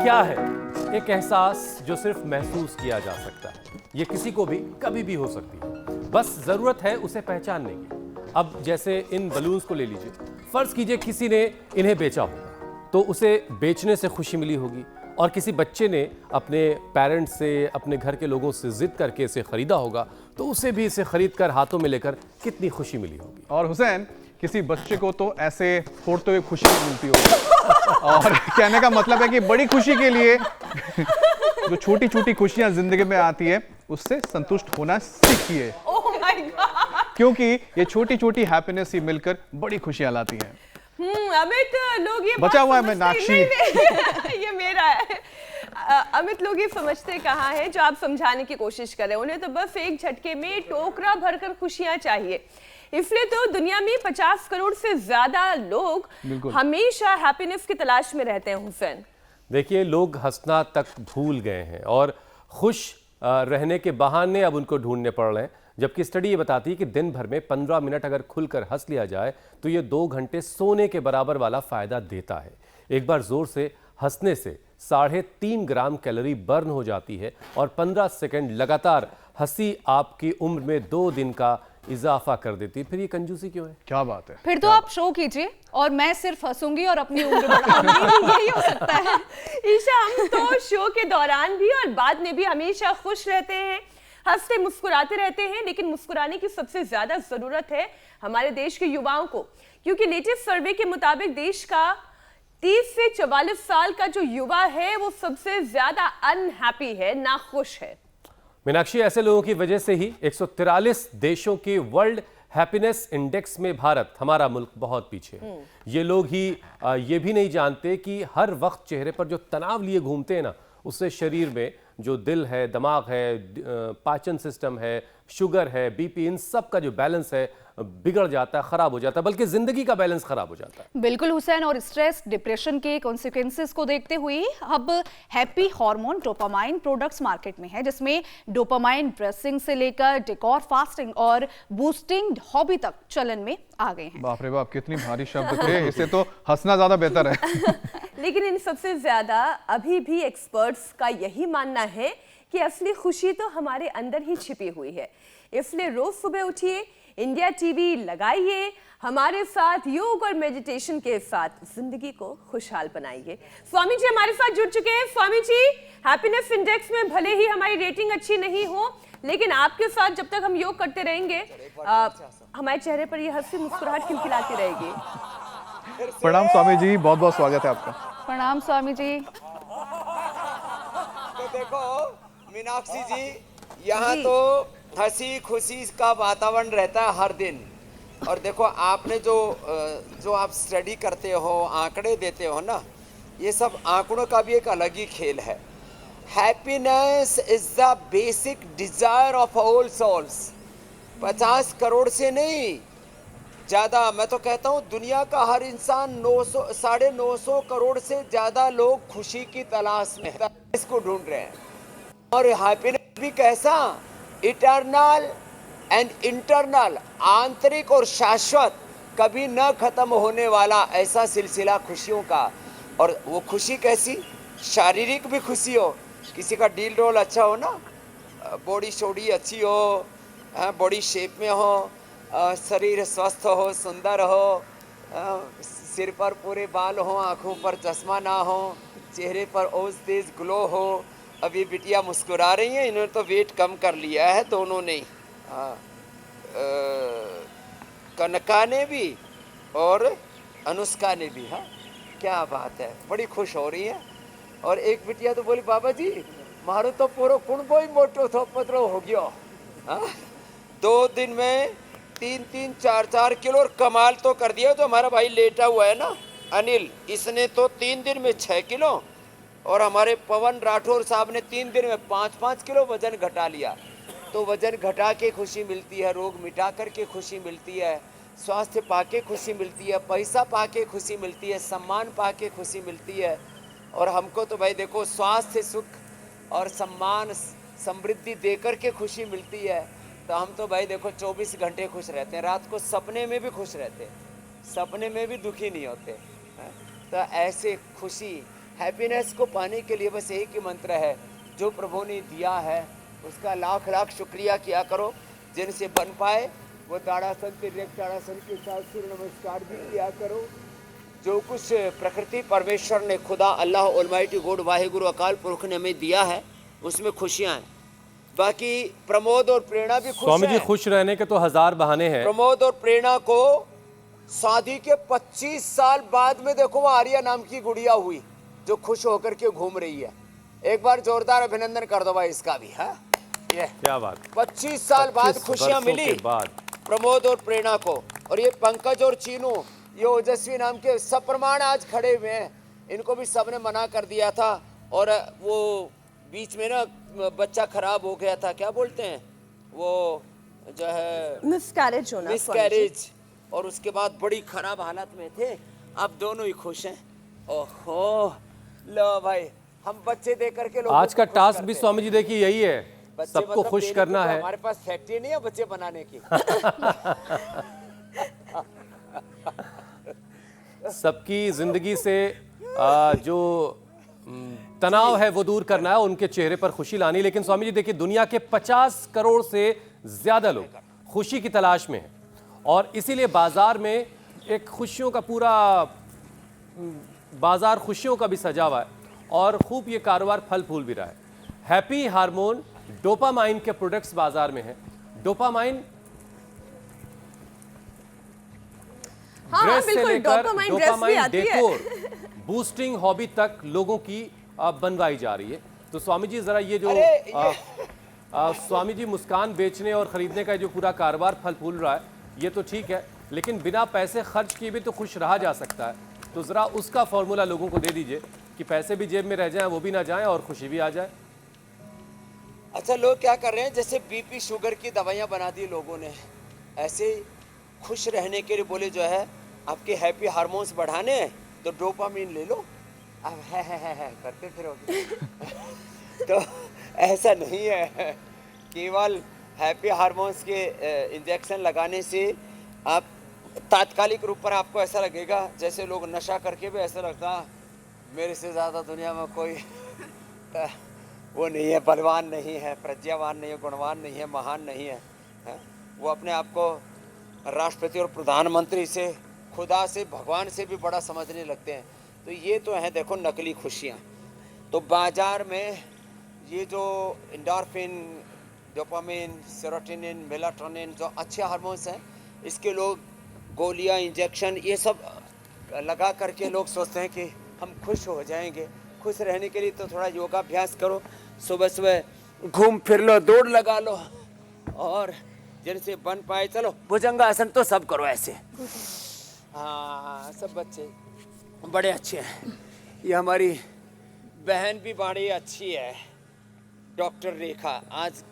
क्या है एक एहसास जो सिर्फ महसूस किया जा सकता है। ये किसी को भी कभी भी हो सकती है, बस जरूरत है उसे पहचानने की। अब जैसे इन बलून्स को ले लीजिए, फर्ज कीजिए किसी ने इन्हें बेचा होगा तो उसे बेचने से खुशी मिली होगी, और किसी बच्चे ने अपने पेरेंट्स से, अपने घर के लोगों से जिद करके इसे खरीदा होगा तो उसे भी इसे खरीद कर हाथों में लेकर कितनी खुशी मिली होगी। और हुसैन, किसी बच्चे को तो ऐसे फोड़ते हुए खुशी मिलती होगी। और कहने का मतलब है कि बड़ी खुशी के लिए जो छोटी छोटी खुशियां जिंदगी में आती है उससे संतुष्ट होना सीखिए। ओह माय गॉड, क्योंकि ये छोटी छोटी हैप्पीनेस ही मिलकर बड़ी खुशियां लाती हैं। अमित, लोग ये बचा हुआ है बात मीनाक्षी। समझते ये मेरा है। अमित, लोग ये समझते कहाँ है जो आप समझाने की कोशिश कर रहे हैं। उन्हें तो बस एक झटके में टोकरा भरकर खुशियां चाहिए। इसलिए तो दुनिया में 50 करोड़ से ज्यादा लोग हमेशा हैप्पीनेस की तलाश में रहते हैं। हुसैन, देखिए, लोग हंसना तक भूल गए हैं और खुश रहने के बहाने अब उनको ढूंढने पड़ रहे हैं। जबकि स्टडी ये बताती है कि दिन भर में 15 मिनट अगर खुलकर हंस लिया जाए तो ये 2 घंटे सोने के बराबर वाला फायदा देता है। एक बार जोर से हंसने से 3.5 ग्राम कैलोरी बर्न हो जाती है और 15 सेकंड लगातार हंसी आपकी उम्र में 2 दिन का इजाफा कर देती है। फिर ये कंजूसी क्यों है? क्या बात है। फिर तो आप शो कीजिए और मैं सिर्फ हंसूंगी और अपनी उम्र बढ़ाऊंगी। यही हो सकता है। ईशा, हम तो शो के दौरान भी और बाद में भी हमेशा खुश रहते हैं, हंसते मुस्कुराते रहते हैं। लेकिन मुस्कुराने की सबसे ज्यादा जरूरत है हमारे देश के युवाओं को, क्योंकि लेटेस्ट सर्वे के मुताबिक देश का 30 से 44 साल का जो युवा है वो सबसे ज्यादा अनहैप्पी है, नाखुश है। मीनाक्षी, ऐसे लोगों की वजह से ही 143 देशों के वर्ल्ड हैप्पीनेस इंडेक्स में भारत, हमारा मुल्क, बहुत पीछे है। ये लोग ही ये भी नहीं जानते कि हर वक्त चेहरे पर जो तनाव लिए घूमते हैं ना, उससे शरीर में जो दिल है, दिमाग है, पाचन सिस्टम है, शुगर है, बीपी, इन सब का जो बैलेंस है बिगड़ जाता है, खराब हो जाता है, बल्कि जिंदगी का बैलेंस खराब हो जाता है। बिल्कुल हुसैन, और स्ट्रेस, डिप्रेशन के कॉन्सिक्वेंसेस को देखते हुए अब happy hormone dopamine products market में है, जिसमें डोपामाइन ड्रेसिंग से लेकर डेकोर, फास्टिंग और बूस्टिंग हॉबी तक चलन में आ गए हैं। बाप रे बाप, कितनी भारी शब्द थे। इससे तो हंसना ज्यादा बेहतर है। लेकिन इन सबसे ज्यादा अभी भी एक्सपर्ट्स का यही मानना है कि असली खुशी तो हमारे अंदर ही छिपी हुई है। इसलिए रोज सुबह उठिए, इंडिया टीवी लगाइए, हमारे साथ योग और मेडिटेशन के साथ जिंदगी को खुशहाल बनाइए। स्वामी जी हमारे साथ जुड़ चुके हैं। स्वामी जी, हैप्पीनेस इंडेक्स में भले ही हमारी रेटिंग अच्छी नहीं हो, लेकिन आपके साथ जब तक हम योग करते रहेंगे हमारे चेहरे पर ये हंसी मुस्कुराहट खिलखिलाती रहेगी। प्रणाम स्वामी जी, बहुत बहुत स्वागत है आपका। प्रणाम स्वामी जी। तो देखो मीनाक्षी जी, यहाँ तो हंसी खुशी का वातावरण रहता है हर दिन। और देखो, आपने जो आप स्टडी करते हो, आंकड़े देते हो ना, ये सब आंकड़ों का भी एक अलग ही खेल है। Happiness is the basic desire of all souls. 50 crore से नहीं ज़्यादा, मैं तो कहता हूँ दुनिया का हर इंसान 900 करोड़ से ज़्यादा लोग खुशी की तलाश में है, इसको ढूंढ रहे हैं। और हैप्पीनेस भी कैसा, इटर्नल एंड इंटरनल, आंतरिक और शाश्वत, कभी न खत्म होने वाला ऐसा सिलसिला खुशियों का। और वो खुशी कैसी, शारीरिक भी खुशी हो, किसी का डील रोल अच्छा हो ना, बॉडी शोडी अच्छी हो, बॉडी शेप में हो, शरीर स्वस्थ हो, सुंदर हो, सिर पर पूरे बाल हो, आँखों पर चश्मा ना हो, चेहरे पर ओज तेज ग्लो हो। अभी बिटिया मुस्कुरा रही हैं, इन्होंने तो वेट कम कर लिया है दोनों ने, कनका ने भी और अनुष्का ने भी। हाँ, क्या बात है, बड़ी खुश हो रही है। और एक बिटिया तो बोली, बाबा जी मारो तो पूरा कुंडो ही मोटो थो पतलो हो गया। हाँ, 2 दिन में 3-3, 4-4 किलो। और कमाल तो कर दिया जो हमारा भाई लेटा हुआ है ना अनिल, इसने तो 3 दिन में 6 किलो, और हमारे पवन राठौर साहब ने 3 दिन में 5-5 किलो वजन घटा लिया। तो वजन घटा के खुशी मिलती है, रोग मिटा करके खुशी मिलती है, स्वास्थ्य पाके खुशी मिलती है, पैसा पाके खुशी मिलती है, सम्मान पाके खुशी मिलती है। और हमको तो भाई देखो, स्वास्थ्य, सुख और सम्मान, समृद्धि देकर के खुशी मिलती है। तो हम तो भाई देखो 24 घंटे खुश रहते हैं, रात को सपने में भी खुश रहते हैं, सपने में भी दुखी नहीं होते। तो ऐसे खुशी, हैप्पीनेस को पाने के लिए बस एक ही मंत्र है, जो प्रभु ने दिया है उसका लाख लाख शुक्रिया किया करो। जिनसे बन पाए वो ताड़ासन तिर्यक ताड़ासन के साथ सूर्य नमस्कार भी किया करो। जो कुछ प्रकृति परमेश्वर ने, खुदा अल्लाह ऑलमाइटी गॉड वाहिगुरु अकाल पुरख ने हमें दिया है उसमें खुशियां हैं। बाकी प्रमोद और प्रेरणा भी खुश स्वामी जी हैं। खुश रहने के तो हजार बहाने हैं। प्रमोद और प्रेरणा को शादी के 25 साल बाद में देखो वो आर्या नाम की गुड़िया हुई जो खुश होकर के घूम रही है। एक बार जोरदार अभिनंदन कर दो भाई इसका भी। है ये क्या बात, 25 साल बाद 25 खुशियां वर्षों मिली के बाद। प्रमोद और प्रेरणा को। और ये पंकज और चीनू, ये ओजस्वी नाम के सप्रमाण आज खड़े हुए हैं। इनको भी सबने मना कर दिया था और वो बीच में ना बच्चा खराब हो गया था, क्या बोलते हैं वो जो है मिसकैरेज होना, मिसकैरेज, और उसके बाद बड़ी खराब हालत में थे। अब दोनों ही खुश हैं। ओहो लो भाई, हम बच्चे दे करके लोगों आज का को खुश टास्क करते भी हैं। स्वामी जी देखिए यही है, बच्चे सबको मतलब खुश देने करना की तो है। हमारे पास फैक्ट्री नहीं है बच्चे बनाने की। सबकी जिंदगी से जो तनाव है वो दूर करना है, उनके चेहरे पर खुशी लानी। लेकिन स्वामी जी देखिए, दुनिया के 50 करोड़ से ज्यादा लोग खुशी की तलाश में हैं और इसीलिए बाजार में एक खुशियों का पूरा बाजार खुशियों का भी सजा हुआ है और खूब ये कारोबार फल फूल भी रहा है। हैप्पी हार्मोन डोपामाइन के प्रोडक्ट्स बाजार में हैं। डोपामाइन हाँ, ड्रेस से बिल्कुल, लेकर डोपामाइन ड्रेस भी आती है। डेकोर, बूस्टिंग हॉबी तक लोगों की बनवाई जा रही है। तो स्वामी जी जरा ये जो स्वामी जी मुस्कान बेचने और खरीदने का जो पूरा कारोबार फल फूल रहा है ये तो ठीक है, लेकिन बिना पैसे खर्च किए भी तो खुश रहा जा सकता है। तो जरा उसका फॉर्मूला लोगों को दे दीजिए कि पैसे भी जेब में रह जाएं, वो भी ना जाएं और खुशी भी आ जाए। अच्छा, लोग क्या कर रहे हैं, जैसे बीपी शुगर की दवाइयाँ बना दी लोगों ने, ऐसे ही खुश रहने के लिए बोले जो है आपके हैप्पी हार्मोन्स बढ़ाने हैं तो डोपामिन ले लो, अब है करते फिरोगे। तो ऐसा नहीं है, केवल हैप्पी हार्मोन्स के इंजेक्शन लगाने से आप तात्कालिक रूप पर आपको ऐसा लगेगा जैसे लोग नशा करके भी ऐसा लगता मेरे से ज़्यादा दुनिया में कोई वो नहीं है, बलवान नहीं है, प्रज्ञावान नहीं है, गुणवान नहीं है, महान नहीं है, है? वो अपने आप को राष्ट्रपति और प्रधानमंत्री से, खुदा से, भगवान से भी बड़ा समझने लगते हैं। तो ये तो है देखो नकली खुशियाँ। तो बाजार में ये जो एंडोर्फिन, डोपामिन, सेरोटोनिन, मेलाटोनिन जो अच्छे हार्मोन्स हैं, इसके लोग गोलियां, इंजेक्शन ये सब लगा करके लोग सोचते हैं कि हम खुश हो जाएंगे। खुश रहने के लिए तो थोड़ा योगाभ्यास करो, सुबह सुबह घूम फिर लो, दौड़ लगा लो, और जिनसे बन पाए चलो भुजंगासन तो सब करो ऐसे। हाँ, सब बच्चे बड़े अच्छे हैं। ये हमारी बहन भी बड़ी अच्छी है, डॉक्टर रेखा। आज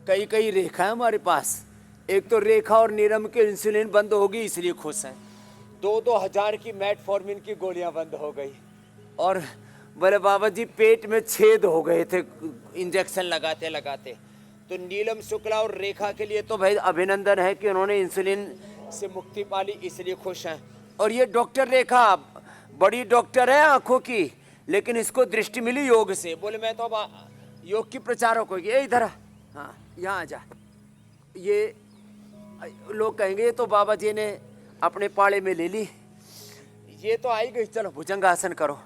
कई कई रेखा है हमारे पास। एक तो रेखा और नीरम के इंसुलिन बंद होगी इसलिए खुश हैं। 2-2 हज़ार की मेटफॉर्मिन की गोलियां बंद हो गई। और बोले बाबा जी पेट में छेद हो गए थे इंजेक्शन लगाते लगाते। तो नीलम शुक्ला और रेखा के लिए तो भाई अभिनंदन है कि उन्होंने इंसुलिन से मुक्ति पाली, इसलिए खुश हैं। और ये डॉक्टर रेखा बड़ी डॉक्टर है आंखों की, लेकिन इसको दृष्टि मिली योग से। बोले मैं तो अब योग की प्रचारक होगी। ये इधर हाँ, यहाँ आ जा। ये लोग कहेंगे ये तो बाबा जी ने अपने पाले में ले ली। ये तो आई गई, चलो भुजंगासन करो।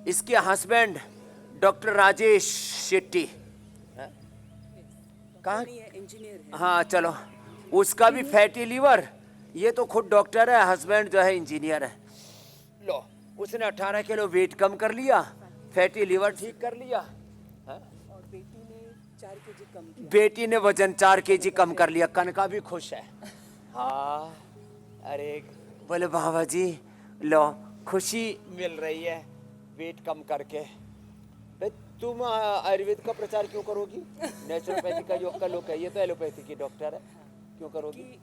इसके हस्बैंड डॉक्टर राजेश शेट्टी कहाँ इंजीनियर है। हाँ चलो, उसका भी फैटी लीवर। ये तो खुद डॉक्टर है, हस्बैंड जो है इंजीनियर है। लो, उसने 18 किलो वेट कम कर लिया, फैटी लीवर ठीक कर लिया, और बेटी ने 4 केजी कम किया। बेटी ने वजन 4 केजी कम कर लिया। कनका भी खुश है। हाँ, अरे बोले बाबा जी लो खुशी मिल रही है वेट कम करके। तुम आयुर्वेद का प्रचार क्यों करोगी? नेचुरोपैथी का, योग का लोग है, ये तो एलोपैथी की डॉक्टर है, क्यों करोगी?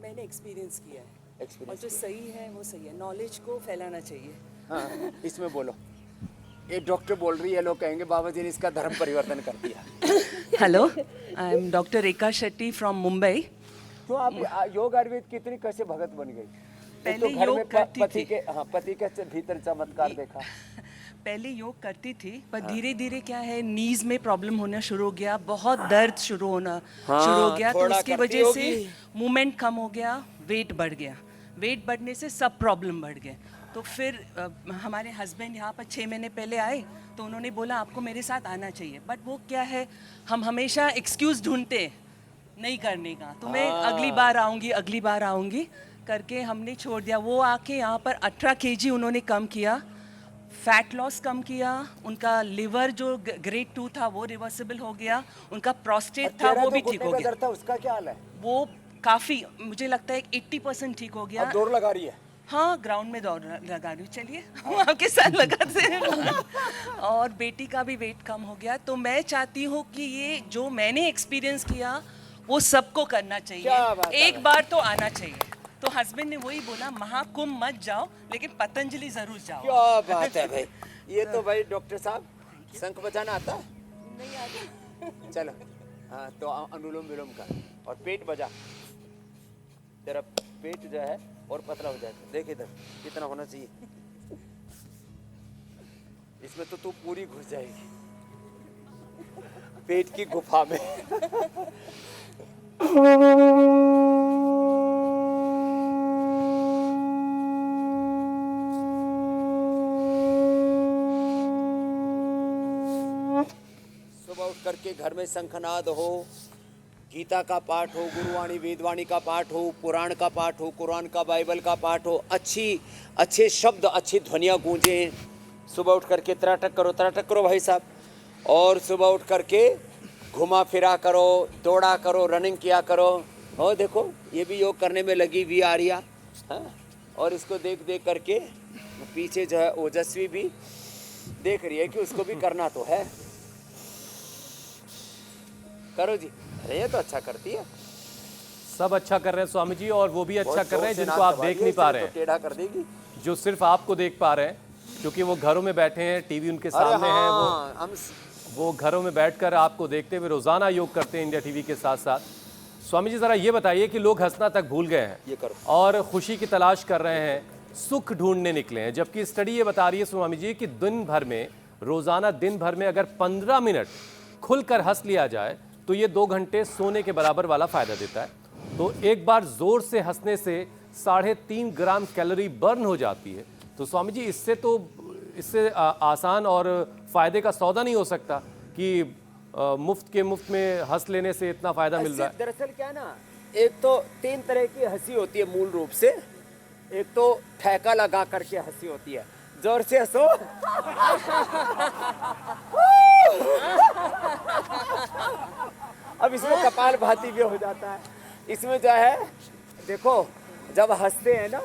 मैंने एक्सपीरियंस किया है, और एक्सपीरियंस जो सही है वो सही है। नॉलेज को फैलाना चाहिए। हाँ, इसमें बोलो। ये डॉक्टर बोल रही है, लोग कहेंगे बाबा जी ने इसका धर्म परिवर्तन कर दिया। Hello, I am doctor Rekha Shetty from Mumbai. तो आप योग आयुर्वेद की इतनी कैसे भगत बन गई? पहले तो घर योग में करती पति थी। के, हाँ, पति के भीतर चमत्कार देखा। पहले योग करती थी पर धीरे धीरे क्या है नीज में प्रॉब्लम होना शुरू हो गया, बहुत दर्द शुरू हो गया, तो थोड़ा उसकी करती वजह से होगी। मूवमेंट कम हो गया, वेट बढ़ गया, वेट बढ़ने से सब प्रॉब्लम बढ़ गए। तो फिर हमारे हस्बैंड यहाँ पर 6 महीने पहले आए तो उन्होंने बोला आपको मेरे साथ आना चाहिए, बट वो क्या है हम हमेशा एक्सक्यूज़ ढूंढते नहीं करने का, तो मैं अगली बार आऊँगी करके हमने छोड़ दिया। वो आके यहाँ पर 18 kg उन्होंने कम किया, फैट लॉस कम किया, उनका लिवर जो ग्रेड 2 था वो रिवर्सिबल हो गया, उनका प्रोस्टेट था वो भी ठीक हो गया। था उसका क्या हाल है? वो काफ़ी मुझे लगता है 80% ठीक हो गया। अब दौड़ लगा रही है? हाँ, ग्राउंड में दौड़ लगा रही हूँ, चलिए हम आपके साथ लगाते हैं। और बेटी का भी वेट कम हो गया। तो मैं चाहती हूँ कि ये जो मैंने एक्सपीरियंस किया वो सबको करना क्या बात चाहिए, एक बार तो आना चाहिए। तो हस्बैंड ने वही बोला महाकुंभ मत जाओ लेकिन पतंजलि जरूर जाओ। क्या बात है भाई, ये तो भाई डॉक्टर साहब शंख बजाना आता है? नहीं आता। चलो हाँ, तो अनुलोम विलोम का और पेट बजा, तेरा पेट जो है और पतला हो जाएगा। देख इधर कितना होना चाहिए, इसमें तो तू पूरी घुस जाएगी पेट की गुफा में। सुबह उठ करके घर में शंखनाद हो, गीता का पाठ हो, गुरुवाणी वेदवाणी का पाठ हो, पुराण का पाठ हो, कुरान का बाइबल का पाठ हो, अच्छे शब्द अच्छी ध्वनियाँ गूंजें। सुबह उठ करके त्राटक करो भाई साहब, और सुबह उठ करके घुमा फिरा करो, दौड़ा करो, रनिंग किया करो। और देखो ये भी योग करने में लगी हुई आर्या, हाँ, और इसको देख देख करके पीछे जो है ओजस्वी भी देख रही है कि उसको भी करना तो है। करो जी, अरे ये तो अच्छा करती है, सब अच्छा कर रहे हैं स्वामी जी, और वो भी अच्छा बहुत कर रहे हैं जोर से जिनको नाक आप देख दबाइए, नहीं पा इसे रहे तो हैं, टेढ़ा कर देगी। जो सिर्फ आपको देख पा रहे हैं क्योंकि वो घरों में बैठे हैं, टीवी उनके अरे सामने है, हाँ, हम वो घरों में बैठकर आपको देखते हुए रोजाना योग करते हैं इंडिया टीवी के साथ साथ। स्वामी जी जरा ये बताइए कि लोग हंसना तक भूल गए हैं ये करो। और खुशी की तलाश कर रहे हैं, सुख ढूंढने निकले हैं, जबकि स्टडी ये बता रही है स्वामी जी कि रोजाना दिन भर में अगर 15 मिनट खुलकर हंस लिया जाए तो ये 2 घंटे सोने के बराबर वाला फायदा देता है। तो एक बार जोर से हंसने से 3.5 ग्राम कैलोरी बर्न हो जाती है। तो स्वामी जी इससे आसान और फायदे का सौदा नहीं हो सकता कि मुफ्त में हंस लेने से इतना फायदा मिल रहा है। दरअसल क्या ना, एक तो 3 तरह की हंसी होती है मूल रूप से। एक तो ठेका लगा करके हंसी होती है, जोर से हंसो अब इसमें कपाल भाती भी हो जाता है। इसमें जो है देखो, जब हंसते हैं ना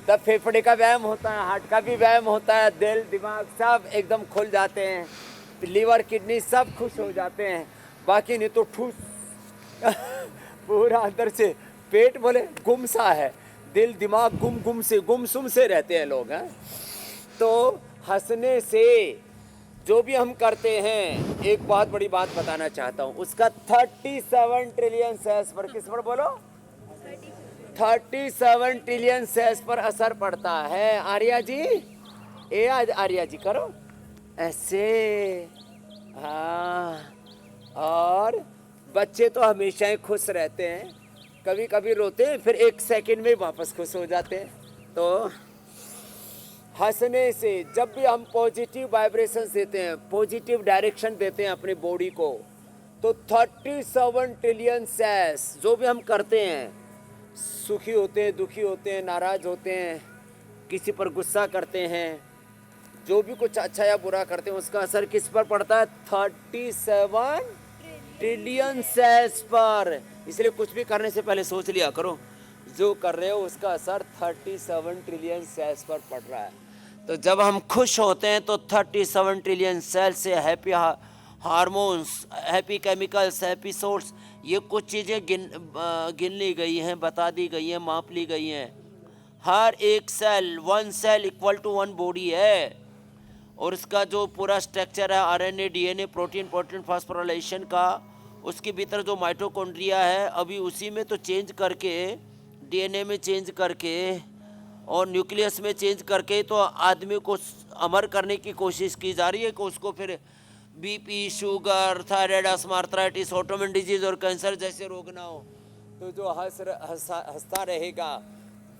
तब फेफड़े का व्यायाम होता है, हार्ट का भी व्यायाम होता है, दिल दिमाग सब एकदम खुल जाते हैं, लीवर किडनी सब खुश हो जाते हैं। बाकी नहीं तो ठूस पूरा अंदर से पेट बोले गुमसा है, दिल दिमाग गुमसुम से रहते हैं लोग हैं। तो हंसने से जो भी हम करते हैं, एक बहुत बड़ी बात बताना चाहता हूँ, उसका 37 ट्रिलियन सेल्स पर, किस पर बोलो, 37 ट्रिलियन सेल्स पर असर पड़ता है। आर्या जी, आर्या जी करो ऐसे, हाँ। और बच्चे तो हमेशा ही खुश रहते हैं, कभी कभी रोते हैं फिर 1 सेकंड में वापस खुश हो जाते हैं। तो हंसने से जब भी हम पॉजिटिव वाइब्रेशंस देते हैं, पॉजिटिव डायरेक्शन देते हैं अपनी बॉडी को, तो 37 ट्रिलियन सेल्स जो भी हम करते हैं, सुखी होते हैं, दुखी होते हैं, नाराज होते हैं, किसी पर गुस्सा करते हैं, जो भी कुछ अच्छा या बुरा करते हैं, उसका असर किस पर पड़ता है, 37 ट्रिलियन सेल्स पर। इसलिए कुछ भी करने से पहले सोच लिया करो, जो कर रहे हो उसका असर 37 ट्रिलियन सेल्स पर पड़ रहा है। तो जब हम खुश होते हैं तो 37 ट्रिलियन सेल्स से happy hormones, happy chemicals, happy source, ये कुछ चीज़ें गिन ली गई हैं, बता दी गई हैं, माप ली गई हैं। हर एक cell, 1 cell equal to 1 body है। और इसका जो पूरा स्ट्रक्चर है, आरएनए, डीएनए, प्रोटीन फास्फोराइलेशन का, उसके भीतर जो माइटोकॉन्ड्रिया है, अभी उसी में तो चेंज करके, डीएनए में चेंज करके और न्यूक्लियस में चेंज करके तो आदमी को अमर करने की कोशिश की जा रही है कि उसको फिर BP, sugar, thyroid, asthma, arthritis, autoimmune disease और कैंसर जैसे रोग ना हो। तो जो हंसता रहेगा,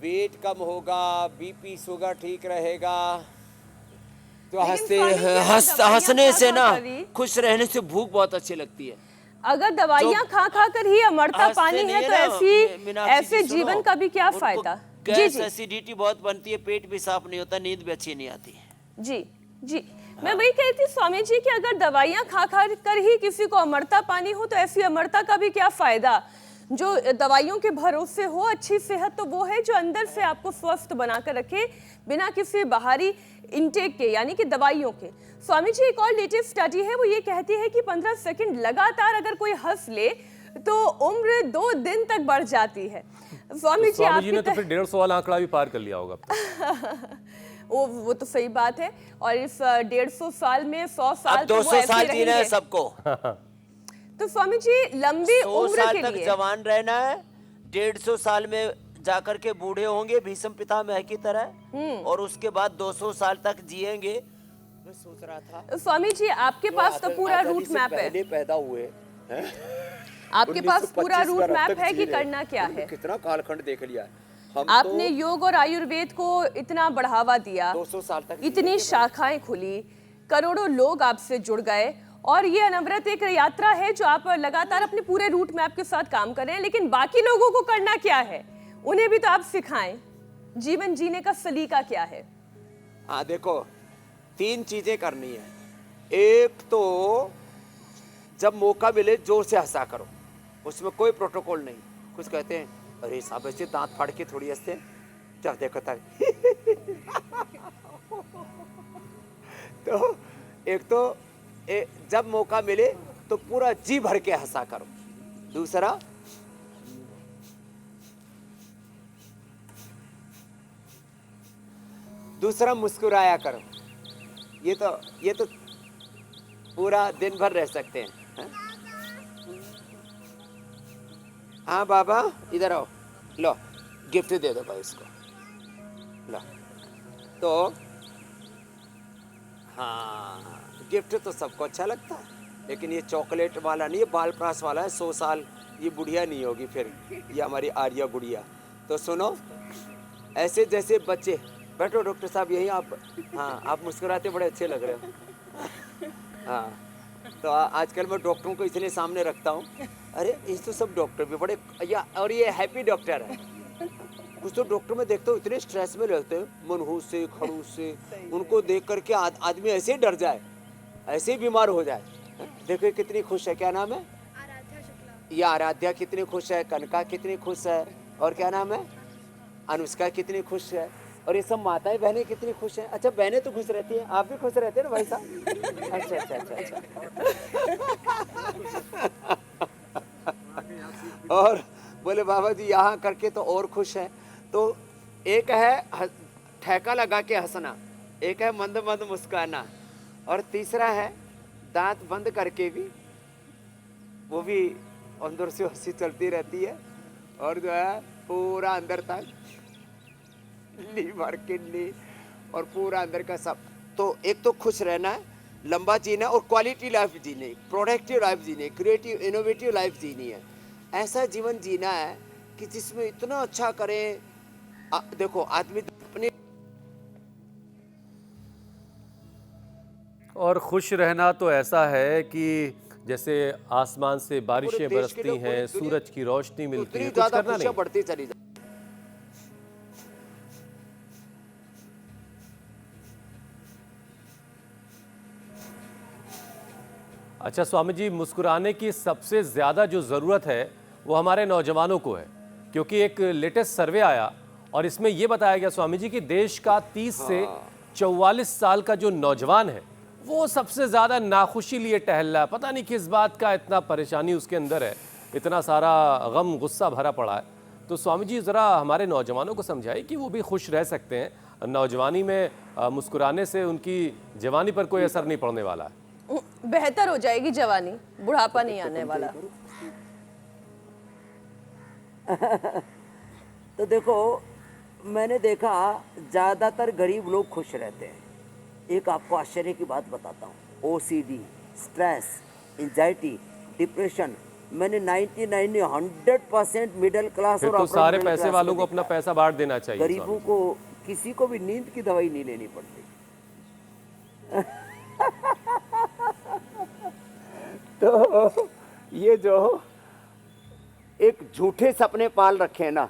वेट कम होगा, बीपी, शुगर ठीक रहेगा। तो हंसने से ना, खुश रहने से भूख बहुत अच्छी लगती है। अगर दवाइयाँ खा खा कर ही अमरता पानी है तो ऐसे जीवन का भी क्या फायदा। गैस, एसिडिटी बहुत बनती है, पेट भी साफ नहीं होता, नींद भी अच्छी नहीं आती है। जी जी, मैं वही कह रही थी स्वामी जी कि अगर दवाइयाँ खा खा कर ही किसी को अमरता पानी हो तो ऐसी अमरता का भी क्या फायदा। जो दवाइयों के भरोसे हो अच्छी सेहत तो वो है जो अंदर से आपको स्वस्थ बनाकर रखे बिना किसी बाहरी इनटेक के, यानी कि दवाइयों के। स्वामी जी, एक और लेटेस्ट स्टडी है, वो ये कहती है कि 15 सेकंड लगातार अगर कोई हंस ले तो उम्र 2 दिन तक बढ़ जाती है। स्वामी जी ने तो फिर 150 वाला आंकड़ा भी पार कर लिया होगा। वो तो सही बात है। और इस 150 साल में 100 साल 200 साल जीना है सबको। तो स्वामी जी लंबी उम्र के लिए जवान रहना है, 150 साल में जाकर के बूढ़े होंगे भीष्म पितामह की तरह, और उसके बाद 200 साल तक जिएंगे। मैं सोच रहा था स्वामी जी आपके पास तो पूरा रूट मैप है, पहले पैदा हुए हैं, आपके पास पूरा रूट मैप है कि करना क्या है। कितना कालखंड देख लिया आपने योग और आयुर्वेद को इतना बढ़ावा दिया, 200 साल तक इतनी शाखाएं खुली, करोड़ों लोग आपसे जुड़ गए, और ये अनवरत एक यात्रा है जो आप लगातार अपने पूरे रूट मैप के साथ काम कर रहे हैं। लेकिन बाकी लोगों को करना क्या है, उन्हें भी तो आप सिखाएं, जीवन जीने का सलीका क्या है। हाँ देखो, 3 चीजें करनी है। एक तो जब मौका मिले जोर से हंसा करो, उसमें कोई प्रोटोकॉल नहीं। कुछ कहते हैं अरे साहब ऐसे दांत फाड़ के थोड़ी हंसते, क्या देखो था। तो एक तो जब मौका मिले तो पूरा जी भर के हंसा करो। दूसरा मुस्कुराया करो। ये तो पूरा दिन भर रह सकते हैं। हाँ बाबा इधर आओ, लो गिफ्ट दे दो भाई इसको, लो। तो हाँ, गिफ्ट तो सबको अच्छा लगता है, लेकिन ये चॉकलेट वाला नहीं, ये बालप्रास वाला है। 100 साल ये बुढ़िया नहीं होगी फिर, ये हमारी आर्या गुड़िया। तो सुनो, ऐसे जैसे बच्चे, बैठो डॉक्टर साहब यहीं आप। हाँ, आप मुस्कुराते बड़े अच्छे लग रहे हो। हाँ, तो आजकल मैं डॉक्टरों को इसलिए सामने रखता हूँ, अरे ये तो सब डॉक्टर भी बड़े और ये हैप्पी डॉक्टर है। कुछ तो डॉक्टर में देखते हो इतने स्ट्रेस में रहते हैं, मनहूस से, खड़ूस से, उनको देख करके आदमी ऐसे ही डर जाए, ऐसे ही बीमार हो जाए। देखो कितनी खुश है, क्या नाम है? ये आराध्या कितनी खुश है, कनका कितनी खुश है, और क्या नाम है? अनुष्का कितनी खुश है, और ये सब माताएं बहनें कितनी खुश हैं। अच्छा, बहनें तो खुश रहती हैं, आप भी खुश रहते हैं ना भाई साहब? अच्छा। और बोले बाबा जी यहाँ करके तो और खुश है। तो एक है ठेका लगा के हंसना, एक है मंद मंद मुस्काना, और तीसरा है दांत बंद करके भी, वो भी अंदर से हंसी चलती रहती है, और जो है पूरा अंदर तक लीवर, किडनी और पूरा अंदर का सब। तो एक तो खुश रहना है, लंबा जीना और क्वालिटी लाइफ जीनी, प्रोडक्टिव लाइफ जीनी, क्रिएटिव इनोवेटिव लाइफ जीनी है। ऐसा जीवन जीना है कि जिसमें इतना अच्छा करें। देखो आदमी अपने, और खुश रहना तो ऐसा है कि जैसे आसमान से बारिशें बरसती हैं, सूरज की रोशनी मिलती है, कुछ करना नहीं, बढ़ती चली जाती। अच्छा स्वामी जी, मुस्कुराने की सबसे ज़्यादा जो ज़रूरत है वो हमारे नौजवानों को है, क्योंकि एक लेटेस्ट सर्वे आया और इसमें ये बताया गया स्वामी जी कि देश का 30 से 44 साल का जो नौजवान है वो सबसे ज़्यादा नाखुशी लिए टहल रहा है। पता नहीं किस बात का इतना परेशानी उसके अंदर है, इतना सारा गम गुस्सा भरा पड़ा है। तो स्वामी जी ज़रा हमारे नौजवानों को समझाइए कि वो भी खुश रह सकते हैं, नौजवानी में मुस्कुराने से उनकी जवानी पर कोई असर नहीं पड़ने वाला है, बेहतर हो जाएगी जवानी, बुढ़ापा नहीं आने वाला। तो देखो मैंने देखा ज़्यादातर गरीब लोग खुश रहते हैं। एक आपको आश्चर्य की बात बताता हूँ, OCD, स्ट्रेस, एंजाइटी, डिप्रेशन, मैंने 100% मिडिल क्लास फिर और तो upper सारे middle पैसे class वालों में को अपना देखा है। पैसा बांट देना चाहिए गरीबों को किसी को भी नींद की दवाई नहीं लेनी पड़ती। तो ये जो एक झूठे सपने पाल रखे हैं ना,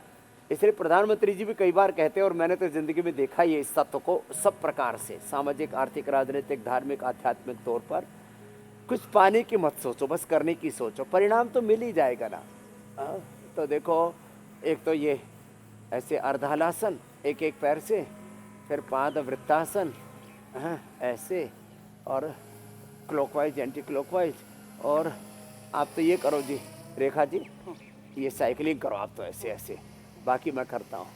इसलिए प्रधानमंत्री जी भी कई बार कहते हैं, और मैंने तो जिंदगी में देखा ही है इस तत्व को सब प्रकार से, सामाजिक, आर्थिक, राजनीतिक, धार्मिक, आध्यात्मिक तौर पर, कुछ पाने की मत सोचो, बस करने की सोचो, परिणाम तो मिल ही जाएगा ना। तो देखो, एक तो ये ऐसे अर्धालासन एक एक पैर से, फिर पाद वृत्तासन, ऐसे, और क्लॉकवाइज एंटी क्लॉकवाइज, और आप तो ये करो जी रेखा जी, ये साइकिलिंग करो आप तो ऐसे ऐसे, बाकी मैं करता हूँ।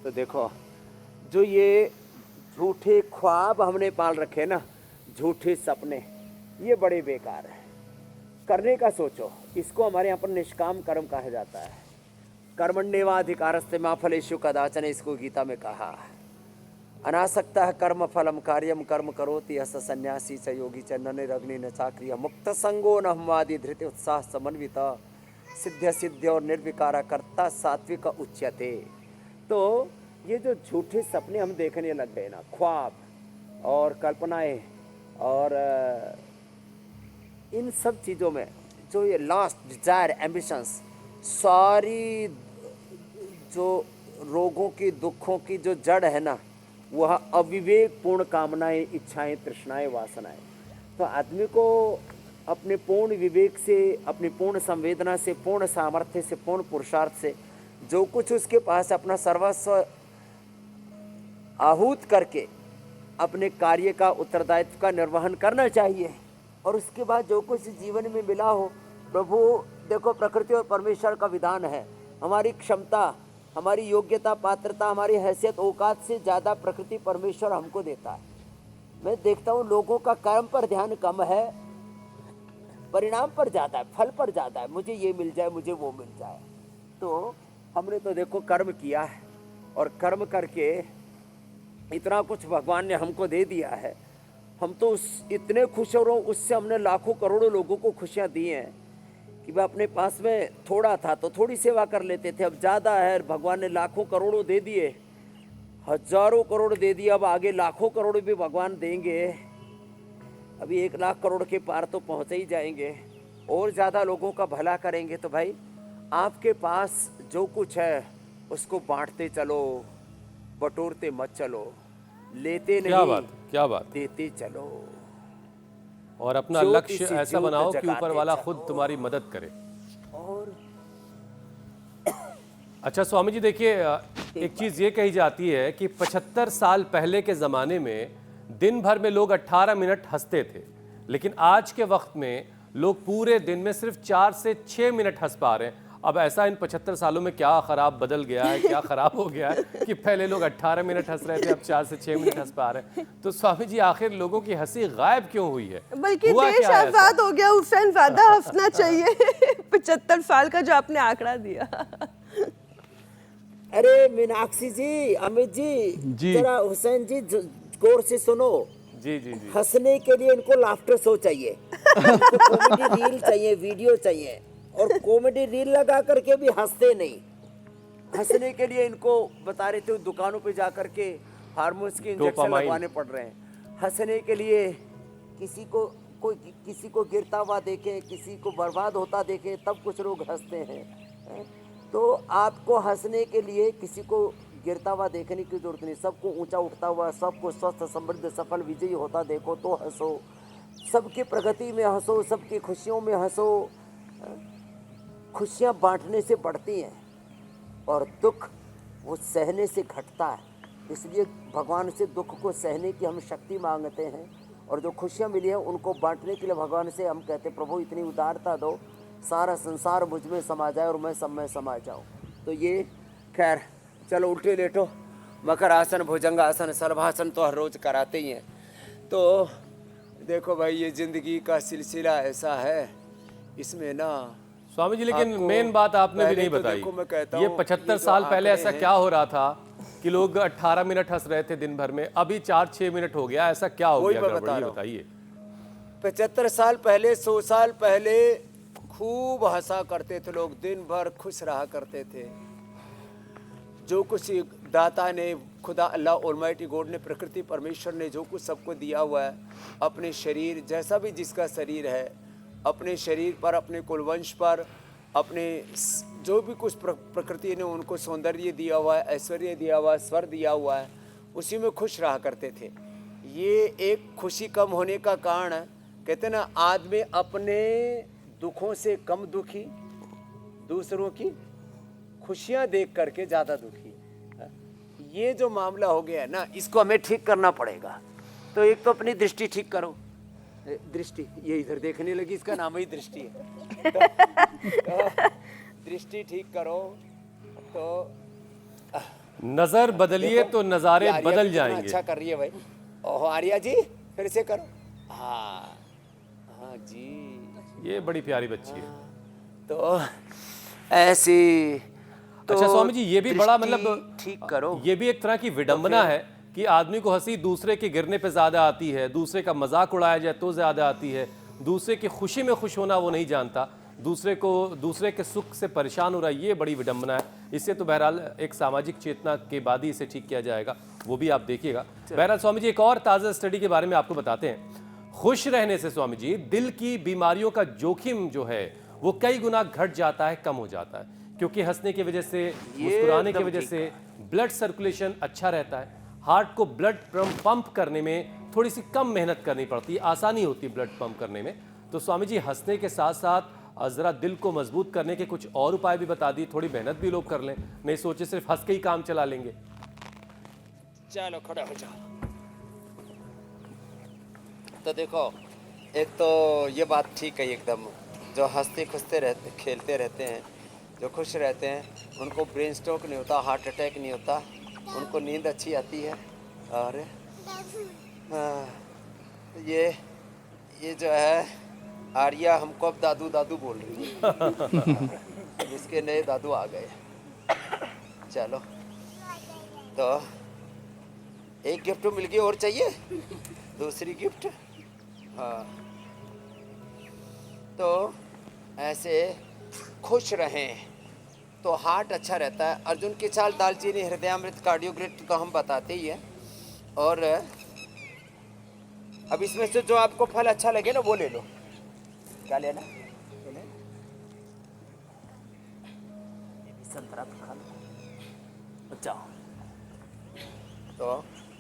तो देखो, जो ये झूठे ख्वाब हमने पाल रखे ना, झूठे सपने, ये बड़े बेकार है। करने का सोचो, इसको हमारे यहाँ पर निष्काम कर्म कहा जाता है। कर्मण्येवाधिकारस्ते मा फलेषु कदाचन, इसको गीता में कहा। अनासक्तः कर्म फलम कार्यम कर्म करोति यः स सन्यासी च योगी च न निरग्नि न चाक्रिय मुक्त संगो न हमादि धृति उत्साह समन्वित सिद्ध सिद्ध और निर्विकार कर्ता सात्विक उच्यते। तो ये जो झूठे सपने हम देखने लग गए ना, ख्वाब और कल्पनाएं, और इन सब चीज़ों में जो ये लास्ट डिजायर, एम्बिशंस, सारी जो रोगों की, दुखों की जो जड़ है ना, वह अविवेक पूर्ण कामनाएं, इच्छाएं, तृष्णाएं, वासनाएं। तो आदमी को अपने पूर्ण विवेक से, अपनी पूर्ण संवेदना से, पूर्ण सामर्थ्य से, पूर्ण पुरुषार्थ से, जो कुछ उसके पास अपना सर्वस्व आहूत करके अपने कार्य का, उत्तरदायित्व का निर्वहन करना चाहिए। और उसके बाद जो कुछ जीवन में मिला हो, प्रभु देखो, प्रकृति और परमेश्वर का विधान है, हमारी क्षमता, हमारी योग्यता, पात्रता, हमारी हैसियत, औकात से ज़्यादा प्रकृति परमेश्वर हमको देता है। मैं देखता हूँ लोगों का कर्म पर ध्यान कम है, परिणाम पर ज़्यादा है, फल पर ज़्यादा है, मुझे ये मिल जाए, मुझे वो मिल जाए। तो हमने तो देखो कर्म किया है, और कर्म करके इतना कुछ भगवान ने हमको दे दिया है, हम तो इतने खुश हो रहे हो, उससे हमने लाखों करोड़ों लोगों को खुशियाँ दी हैं कि वह अपने पास में थोड़ा था तो थोड़ी सेवा कर लेते थे, अब ज़्यादा है, भगवान ने लाखों करोड़ों दे दिए, हजारों करोड़ दे दिए, अब आगे लाखों करोड़ भी भगवान देंगे, अभी 1 लाख करोड़ के पार तो पहुँच ही जाएंगे, और ज़्यादा लोगों का भला करेंगे। तो भाई, आपके पास जो कुछ है उसको बांटते चलो, बटोरते मत चलो, लेते नहीं, क्या बात, क्या बात। देते चलो, और अपना ज्योति लक्ष्य से ऐसा ज्योत बनाओ कि जगाते ऊपर वाला चलो। खुद तुम्हारी मदद करे। और अच्छा स्वामी जी, देखिए, एक चीज़ ये कही जाती है कि 75 साल पहले के ज़माने में दिन भर में लोग 18 मिनट हंसते थे, लेकिन आज के वक्त में लोग पूरे दिन में सिर्फ 4 से 6 मिनट हंस पा रहे हैं। अब ऐसा इन 75 सालों में क्या खराब बदल गया है, क्या खराब हो गया है कि पहले लोग 18 मिनट हंस रहे थे, अब 4 से 6 मिनट हंस पा रहे हैं? तो स्वामी जी, आखिर लोगों की हंसी गायब क्यों हुई है? बल्कि हुआ देश क्या है ऐसा? आजाद हो गया, उस टाइम ज्यादा हंसना चाहिए। 75 साल का जो आपने आंकड़ा दिया। अरे मीनाक्षी जी, अमित जी, जरा हुसैन जी गौर से सुनो। जी जी जी। हंसने के लिए इनको लाफ्टर शो चाहिए, कॉमेडी रील चाहिए, वीडियो चाहिए, और कॉमेडी रील लगा करके भी हंसते नहीं। हंसने के लिए इनको बता रहे थे, दुकानों पे जा करके हार्मोन्स के इंजेक्शन डोपामाइन। लगवाने पड़ रहे हैं। हंसने के लिए किसी को गिरता हुआ देखे, किसी को बर्बाद होता देखे, तब कुछ लोग हंसते हैं। तो आपको हंसने के लिए किसी को गिरता हुआ देखने की जरूरत नहीं, सबको ऊंचा उठता हुआ, सबको स्वस्थ, समृद्ध, सफल, विजयी होता देखो तो हंसो, सबकी प्रगति में हंसो, सबकी खुशियों में हंसो। खुशियाँ बांटने से बढ़ती हैं, और दुख वो सहने से घटता है। इसलिए भगवान से दुख को सहने की हम शक्ति मांगते हैं, और जो खुशियाँ मिली हैं उनको बांटने के लिए भगवान से हम कहते हैं, प्रभु इतनी उदारता दो, सारा संसार मुझ में समा जाए और मैं सब में समा जाऊँ। तो ये खैर, चलो उल्टे लेटो, मकर आसन, भुजंगासन, सर्वासन तो हर रोज़ कराते ही हैं। तो देखो भाई, ये ज़िंदगी का सिलसिला ऐसा है, इसमें ना स्वामी जी, लेकिन आपको मेन बात आपने भी पहले नहीं तो बताई। देखो, मैं कहता ये हूँ, 75 ये जो साल पहले आंकड़े ऐसा हैं- क्या हो रहा था कि लोग 18 मिनट हंस रहे थे दिन भर में, अभी 4-6 मिनट हो गया, ऐसा क्या हो वही गया मैं गड़बड़, बता ये रहा हूँ। बताइए। 75 साल पहले, 100 साल पहले खूब हंसा करते थे लोग, दिन भर खुश रहा करते थे। जो कुछ दाता ने, खुदा अल्लाह ऑलमाइटी गॉड ने, प्रकृति परमेश्वर ने जो कुछ सबको दिया हुआ है, अपने शरीर, जैसा भी जिसका शरीर है, अपने शरीर पर, अपने कुलवंश पर, अपने जो भी कुछ प्रकृति ने उनको सौंदर्य दिया हुआ है, ऐश्वर्य दिया हुआ है, स्वर दिया हुआ है, उसी में खुश रहा करते थे। ये एक खुशी कम होने का कारण है। कहते ना, आदमी अपने दुखों से कम दुखी, दूसरों की खुशियां देख करके ज्यादा दुखी। ये जो मामला हो गया है ना, इसको हमें ठीक करना पड़ेगा। तो एक तो अपनी दृष्टि ठीक करो। दृष्टि, ये इधर देखने लगी, इसका नाम ही दृष्टि है। तो दृष्टि ठीक करो तो नजर बदलिए देखो, तो नजारे ये आर्या बदल भी कितना जाएंगे। अच्छा कर रही है भाई। ओहो आर्या जी, फिर से करो। हाँ हाँ जी, ये बड़ी प्यारी बच्ची है। तो ऐसी तो अच्छा स्वामी जी, ये भी बड़ा दृष्टि मतलब ठीक करो। ये भी एक तरह की विडंबना है कि आदमी को हंसी दूसरे के गिरने पे ज्यादा आती है, दूसरे का मजाक उड़ाया जाए तो ज्यादा आती है, दूसरे की खुशी में खुश होना वो नहीं जानता, दूसरे के सुख से परेशान हो रहा है। ये बड़ी विडंबना है। इससे तो बहरहाल एक सामाजिक चेतना के बाद ही इसे ठीक किया जाएगा, वो भी आप देखिएगा। बहरहाल स्वामी जी, एक और ताज़ा स्टडी के बारे में आपको बताते हैं। खुश रहने से स्वामी जी दिल की बीमारियों का जोखिम जो है वो कई गुना घट जाता है, कम हो जाता है, क्योंकि हंसने की वजह से, मुस्कुराने की एकदम वजह ठीक से ब्लड सर्कुलेशन अच्छा रहता है। हार्ट को ब्लड पंप करने में थोड़ी सी कम मेहनत करनी पड़ती है, आसानी होती है ब्लड पंप करने में। तो स्वामी जी, हंसने के साथ साथ ज़रा दिल को मजबूत करने के कुछ और उपाय भी बता दिए, थोड़ी मेहनत भी लोग कर लें, नहीं सोचे सिर्फ हंस के ही काम चला लेंगे। चलो खड़ा हो जाओ। तो देखो, एक तो ये बात ठीक है एकदम, जो हंसते खुशते रहते, खेलते रहते हैं, जो खुश रहते हैं, उनको ब्रेन स्ट्रोक नहीं होता, हार्ट अटैक नहीं होता, उनको नींद अच्छी आती है। और ये जो है आर्या हमको अब दादू दादू बोल रही है। इसके नए दादू आ गए। चलो, तो एक गिफ्ट मिल गई, और चाहिए दूसरी गिफ्ट। हाँ, तो ऐसे खुश रहें तो हार्ट अच्छा रहता है। अर्जुन की चाल, दालचीनी, हृदयामृत, कार्डियोग्रेट का हम बताते ही हैं। और अब इसमें से जो आपको फल अच्छा लगे ना वो ले लो। क्या लेना? संतरा तो खा लो। जाओ। तो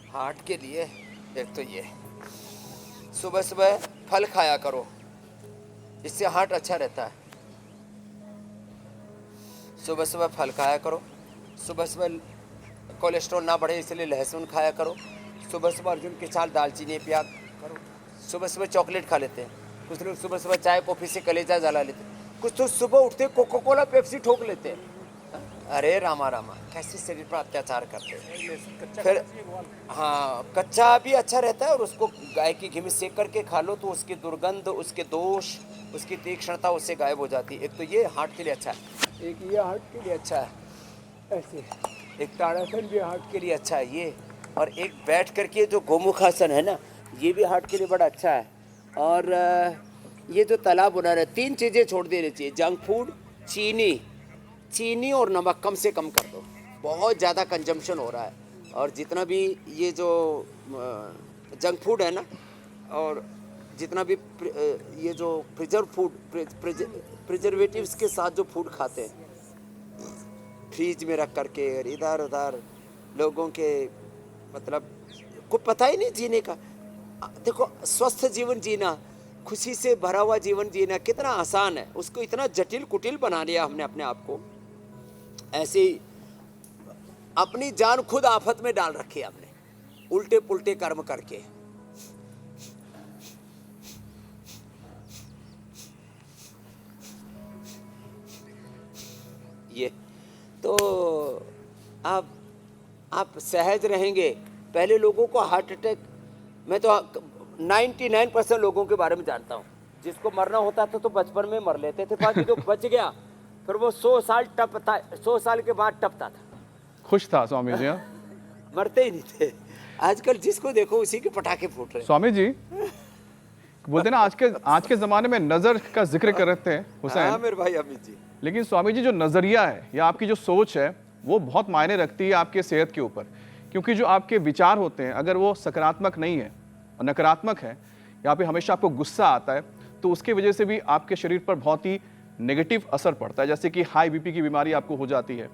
हार्ट के लिए एक तो ये सुबह सुबह फल खाया करो, इससे हार्ट अच्छा रहता है। सुबह सुबह फल खाया करो, सुबह सुबह कोलेस्ट्रॉल ना बढ़े इसलिए लहसुन खाया करो, सुबह सुबह अर्जुन की चाल, दालचीनी पिया करो। सुबह सुबह चॉकलेट खा लेते हैं कुछ लोग, सुबह सुबह चाय कॉफ़ी से कलेजा जला लेते हैं कुछ तो, सुबह उठते कोको कोला पेप्सी ठोक लेते हैं। अरे रामा रामा, कैसे शरीर पर अत्याचार करते हैं। फिर हाँ, कच्चा भी अच्छा रहता है, और उसको गाय की घी में सेक करके खा लो तो उसकी दुर्गंध, उसके दोष, उसकी तीक्ष्णता उससे गायब हो जाती है। एक तो ये हार्ट के लिए अच्छा है, एक ये हार्ट के लिए अच्छा है, ऐसे एक ताड़ासन भी हार्ट के लिए अच्छा है ये, और एक बैठ करके जो गोमुखासन है ना, ये भी हार्ट के लिए बड़ा अच्छा है। और ये जो तालाब बना रहा है, 3 चीज़ें छोड़ देनी चाहिए, जंक फूड, चीनी और नमक कम से कम कर दो, बहुत ज़्यादा कंजम्पशन हो रहा है। और जितना भी ये जो जंक फूड है ना, और जितना भी ये जो प्रिजर्वेटिव्स के साथ जो फूड खाते हैं फ्रीज में रख करके, इधर उधर लोगों के मतलब को पता ही नहीं जीने का। देखो, स्वस्थ जीवन जीना, खुशी से भरा हुआ जीवन जीना कितना आसान है, उसको इतना जटिल कुटिल बना लिया हमने अपने आप को। ऐसे अपनी जान खुद आफत में डाल रखी है हमने, उल्टे पुल्टे कर्म करके। ये तो आप सहज रहेंगे। पहले लोगों को हार्ट अटैक, मैं तो 99% लोगों के बारे में जानता हूँ, जिसको मरना होता था तो बचपन में मर लेते थे, बाकी तो बच गया, फिर वो 100 साल टपता, 100 साल के बाद टपता था, खुश था स्वामी जी। हाँ? मरते ही नहीं थे। आजकल जिसको देखो उसी के पटाखे फूट रहे हैं। स्वामी जी बोलते ना आज के जमाने में नजर का जिक्र कर रहे थे हाँ हुसैन, मेरे भाई अमित जी। लेकिन स्वामी जी जो नजरिया है या आपकी जो सोच है वो बहुत मायने रखती है आपके सेहत के ऊपर, क्योंकि जो आपके विचार होते हैं अगर वो सकारात्मक नहीं है और नकारात्मक है, या पे हमेशा आपको गुस्सा आता है, तो उसकी वजह से भी आपके शरीर पर बहुत ही नेगेटिव असर पड़ता है। जैसे कि हाई बीपी की बीमारी आपको हो जाती है,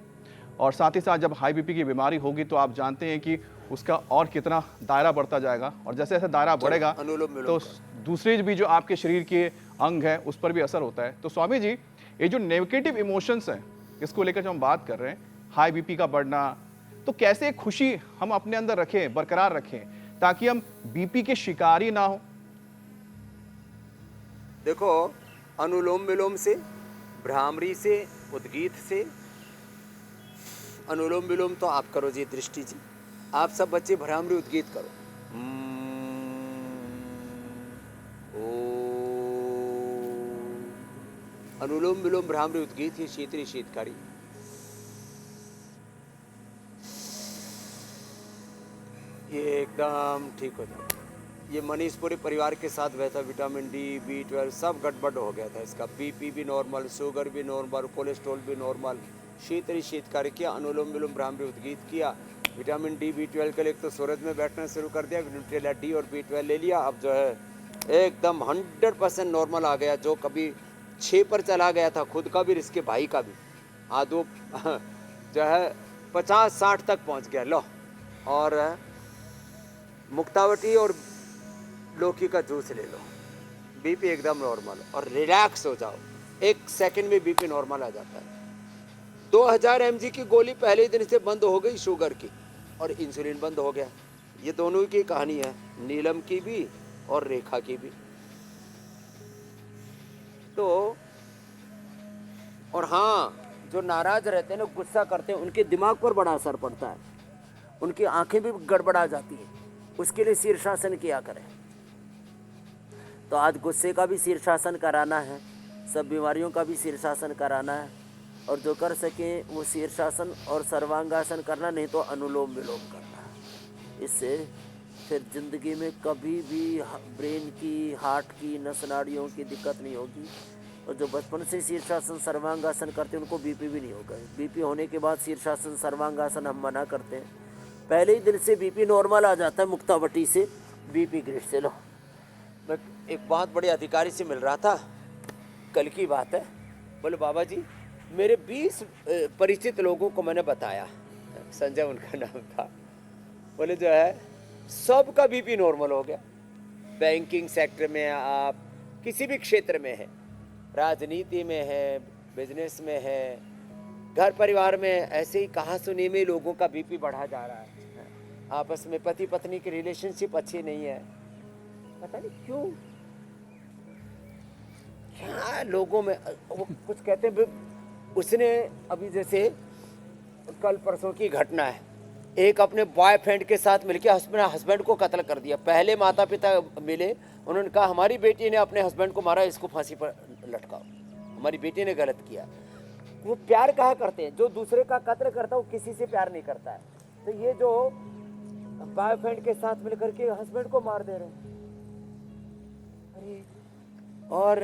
और साथ ही साथ जब हाई बीपी की बीमारी होगी तो आप जानते हैं कि उसका और कितना दायरा बढ़ता जाएगा, और जैसे जैसे दायरा बढ़ेगा अनुलोम विलोम तो दूसरे भी जो आपके शरीर के अंग हैं उस पर भी असर होता है। तो स्वामी जी ये जो नेगेटिव इमोशंस हैं इसको लेकर जो हम बात कर रहे हैं, हाई बीपी का बढ़ना, तो कैसे खुशी हम अपने अंदर रखें, बरकरार रखें, ताकि हम बीपी के शिकारी ना हो? देखो, अनुलोम विलोम से, भ्रामरी से, उद्गीत से, अनुलोम विलोम तो आप करो जी, दृष्टि जी, आप सब बच्चे भ्रामरी उद्गीत करो। अनुलोम विलोम भ्रामरी उद्गीत, ये शीतरी शीतकारी, ये एकदम ठीक हो जाए। ये मनीष पूरे परिवार के साथ वैसा विटामिन डी, B12 सब गड़बड़ हो गया था इसका, बीपी भी नॉर्मल, शुगर भी नॉर्मल, कोलेस्ट्रॉल भी नॉर्मल। शीतरी शीतकारी किया, अनुलोम विलोम भ्रामरी उद्गीत किया, विटामिन डी, B12 के लिए तो सूरज में बैठना शुरू कर दिया, न्यूट्रेला डी और B12 ले लिया, अब जो है एकदम 100% नॉर्मल आ गया। जो कभी 6 पर चला गया था, खुद का भी इसके भाई का भी, आदो जो है 50-60 तक पहुंच गया। लो, और मुक्तावटी और लौकी का जूस ले लो, बीपी एकदम नॉर्मल, और रिलैक्स हो जाओ, 1 सेकंड में बीपी नॉर्मल आ जाता है। 2000 mg की गोली पहले ही दिन से बंद हो गई शुगर की, और इंसुलिन बंद हो गया। ये दोनों की कहानी है, नीलम की भी और रेखा की भी। तो और हाँ, जो नाराज रहते हैं ना, गुस्सा करते हैं, उनके दिमाग पर बड़ा असर पड़ता है, उनकी आंखें भी गड़बड़ा जाती हैं, उसके लिए शीर्षासन किया करें। तो आज गुस्से का भी शीर्षासन कराना है, सब बीमारियों का भी शीर्षासन कराना है, और जो कर सके वो शीर्षासन और सर्वांगासन करना, नहीं तो अनुलोम विलोम करना है। इससे फिर ज़िंदगी में कभी भी ब्रेन की, हार्ट की, नस नाड़ियों की दिक्कत नहीं होगी। और जो बचपन से शीर्षासन सर्वांगासन करते हैं उनको बीपी भी नहीं होगा। बीपी होने के बाद शीर्षासन सर्वांगासन हम मना करते हैं, पहले ही दिन से बीपी नॉर्मल आ जाता है। मुक्तावटी से, बीपी ग्रिड से लो। मैं एक बहुत बड़े अधिकारी से मिल रहा था, कल की बात है, बोले बाबा जी मेरे 20 परिचित लोगों को मैंने बताया, संजय उनका नाम था, बोले जो है सबका बीपी नॉर्मल हो गया। बैंकिंग सेक्टर में, आप किसी भी क्षेत्र में है, राजनीति में है, बिजनेस में है, घर परिवार में, ऐसे ही कहा सुनी में लोगों का बीपी बढ़ा जा रहा है। आपस में पति पत्नी की रिलेशनशिप अच्छी नहीं है, पता नहीं क्यों, क्या लोगों में वो कुछ कहते हैं। उसने अभी जैसे कल परसों की घटना है, एक अपने बॉयफ्रेंड के साथ मिलकर अपने हस्बैंड को कत्ल कर दिया। पहले माता पिता मिले, उन्होंने कहा हमारी बेटी ने अपने हस्बैंड को मारा, इसको फांसी पर लटकाओ, हमारी बेटी ने गलत किया। वो प्यार कहा करते हैं, जो दूसरे का कत्ल करता है वो किसी से प्यार नहीं करता है। तो ये जो बॉयफ्रेंड के साथ मिलकर के हस्बैंड को मार दे रहे हैं, अरे, और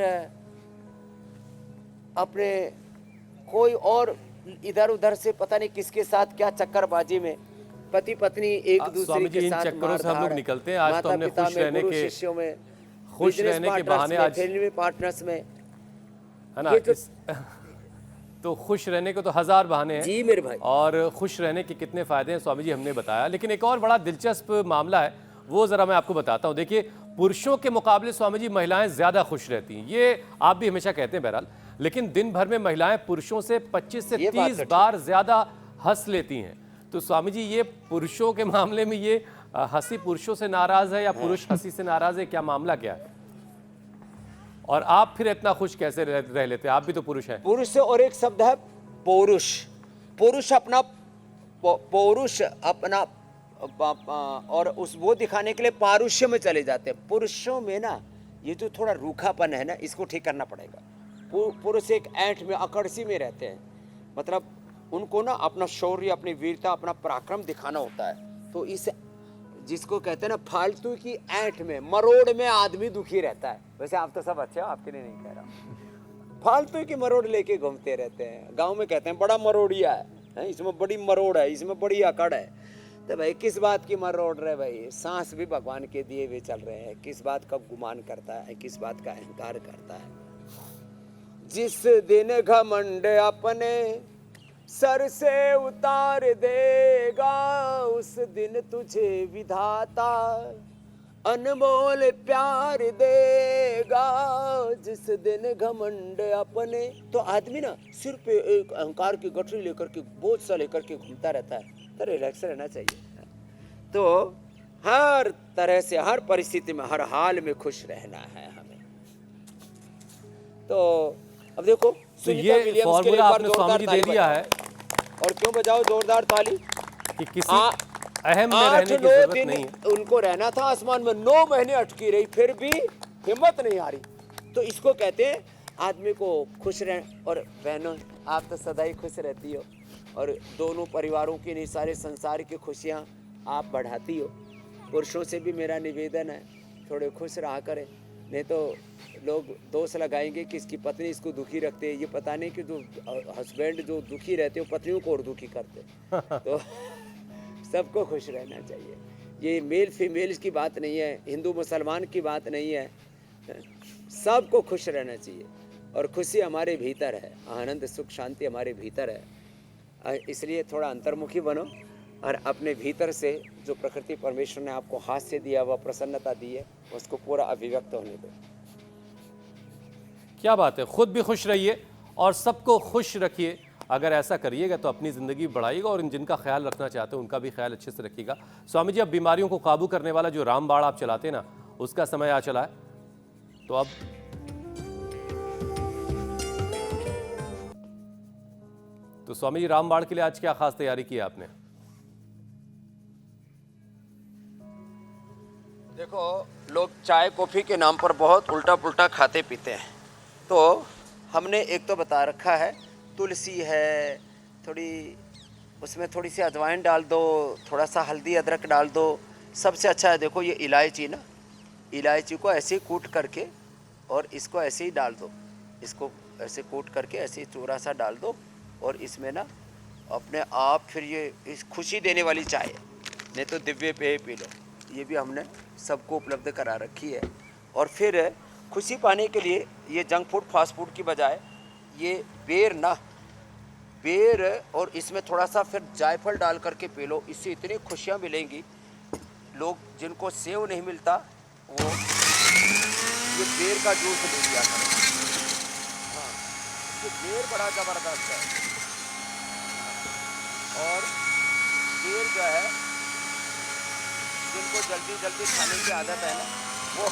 अपने कोई और इधर उधर से पता नहीं किसके साथ क्या चक्करबाजी में पति पत्नी एक दूसरे के साथ चक्करों से हम लोग निकलते हैं। आज तो हमने खुश रहने के, शिष्यों में, खुश रहने के बहाने आज, फैमिली पार्टनर्स में, है ना, तो खुश रहने को तो 1000 बहाने हैं जी मेरे भाई, और खुश रहने के कितने फायदे हैं स्वामी जी हमने बताया। लेकिन एक और बड़ा दिलचस्प मामला है, वो जरा मैं आपको बताता हूँ। देखिए, पुरुषों के मुकाबले स्वामी जी महिलाएं ज्यादा खुश रहती हैं, ये आप भी हमेशा कहते हैं बहरहाल, लेकिन दिन भर में महिलाएं पुरुषों से 25 से 30 बार ज्यादा हंस लेती हैं। तो स्वामी जी ये पुरुषों के मामले में ये हंसी पुरुषों से नाराज है या पुरुष हंसी से नाराज है, क्या मामला क्या है? और आप फिर इतना खुश कैसे रह लेते हैं? आप भी तो पुरुष हैं। पुरुष से और एक शब्द है पौरुष। पुरुष अपना पौरुष अपना और उस वो दिखाने के लिए पारुष्य में चले जाते हैं। पुरुषों में ना ये जो थोड़ा रूखापन है ना, इसको ठीक करना पड़ेगा। पुरुष एक ऐंठ में, अकड़सी में रहते हैं, मतलब उनको ना अपना शौर्य, अपनी वीरता, अपना पराक्रम दिखाना होता है। तो इस जिसको कहते हैं ना फालतू की ऐंठ में, मरोड़ में आदमी दुखी रहता है। वैसे आप तो सब अच्छे हो, आपके लिए नहीं कह रहा। फालतू की मरोड़ लेके घूमते रहते हैं। गांव में कहते हैं बड़ा मरोड़िया है, इसमें बड़ी मरोड़ है, इसमें बड़ी अकड़ है। तो भाई किस बात की मरोड़ रहे भाई? सांस भी भगवान के दिए हुए चल रहे हैं। किस बात का गुमान करता है, किस बात का अहंकार करता है? जिस दिन घमंड अपने सर से उतार देगा, उस दिन तुझे विधाता अनमोल प्यार देगा। जिस दिन घमंड अपने, तो आदमी ना सिर पे एक अहंकार की गठरी लेकर के, बोझ सा लेकर के घूमता रहता है। तो रिलैक्स रहना चाहिए। तो हर तरह से, हर परिस्थिति में, हर हाल में खुश रहना है हमें। तो अब देखो, तो ये फॉर्मूला आपने स्वामी जी दे दिया है। और क्यों बजाओ जोरदार ताली कि किसी अहम में रहने की जरूरत नहीं है। उनको रहना था आसमान में, 9 महीने अटकी रही, फिर भी हिम्मत नहीं आ रही। तो इसको कहते हैं आदमी को खुश रहना। और बहनों, आप तो सदा ही खुश रहती हो, और दोनों परिवारों की, नहीं सारे संसार की खुशियाँ आप बढ़ाती हो। पुरुषों से भी मेरा निवेदन है, थोड़े खुश रहा करें, नहीं तो लोग दोष लगाएंगे कि इसकी पत्नी इसको दुखी रखते हैं। ये पता नहीं कि जो हस्बैंड जो दुखी रहते हैं, वो पत्नियों को और दुखी करते हैं। तो सबको खुश रहना चाहिए। ये मेल फीमेल्स की बात नहीं है, हिंदू मुसलमान की बात नहीं है, सबको खुश रहना चाहिए। और खुशी हमारे भीतर है, आनंद सुख शांति हमारे भीतर है। इसलिए थोड़ा अंतर्मुखी बनो और अपने भीतर से जो प्रकृति परमेश्वर ने आपको हास्य दिया, वह प्रसन्नता दी है, उसको पूरा अभिव्यक्त होने दो। क्या बात है, खुद भी खुश रहिए और सबको खुश रखिए। अगर ऐसा करिएगा तो अपनी ज़िंदगी बढ़ाइएगा, और जिनका ख्याल रखना चाहते हैं उनका भी ख्याल अच्छे से रखिएगा। स्वामी जी, अब बीमारियों को काबू करने वाला जो रामबाण आप चलाते हैं ना, उसका समय आ चला है। तो अब तो स्वामी जी, रामबाण के लिए आज क्या खास तैयारी की है आपने? देखो, लोग चाय कॉफ़ी के नाम पर बहुत उल्टा पुल्टा खाते पीते हैं। तो हमने एक तो बता रखा है, तुलसी है, थोड़ी उसमें थोड़ी सी अजवाइन डाल दो, थोड़ा सा हल्दी अदरक डाल दो। सबसे अच्छा है, देखो ये इलायची ना, इलायची को ऐसे ही कूट करके और इसको ऐसे ही डाल दो, इसको ऐसे कूट करके ऐसे ही चूरा सा डाल दो, और इसमें ना अपने आप फिर ये इस खुशी देने वाली चाय है, नहीं तो दिव्य पेय पी लो। ये भी हमने सबको उपलब्ध करा रखी है। और फिर खुशी पाने के लिए ये जंक फूड फास्ट फूड की बजाय ये बेर ना, बेर और इसमें थोड़ा सा फिर जायफल डाल करके पी लो, इससे इतनी खुशियाँ मिलेंगी। लोग जिनको सेव नहीं मिलता वो ये बेर का जूस ले लिया करें। हाँ, ये बेर बड़ा ज़बरदस्त है। और बेर जो है, जिनको जल्दी जल्दी खाने की आदत है ना, वो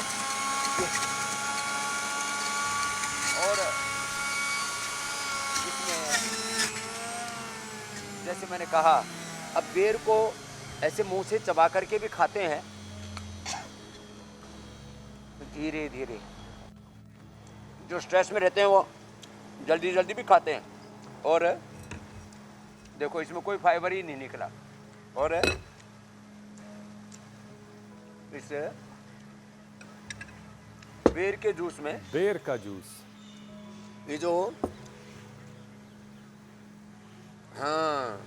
और इसमें जैसे मैंने कहा, अब बेर को ऐसे मुंह से चबा करके भी खाते हैं, धीरे धीरे। जो स्ट्रेस में रहते हैं वो जल्दी जल्दी भी खाते हैं। और देखो, इसमें कोई फाइबर ही नहीं निकला। और इस बेर के जूस में, बेर का जूस, ये जो, हाँ,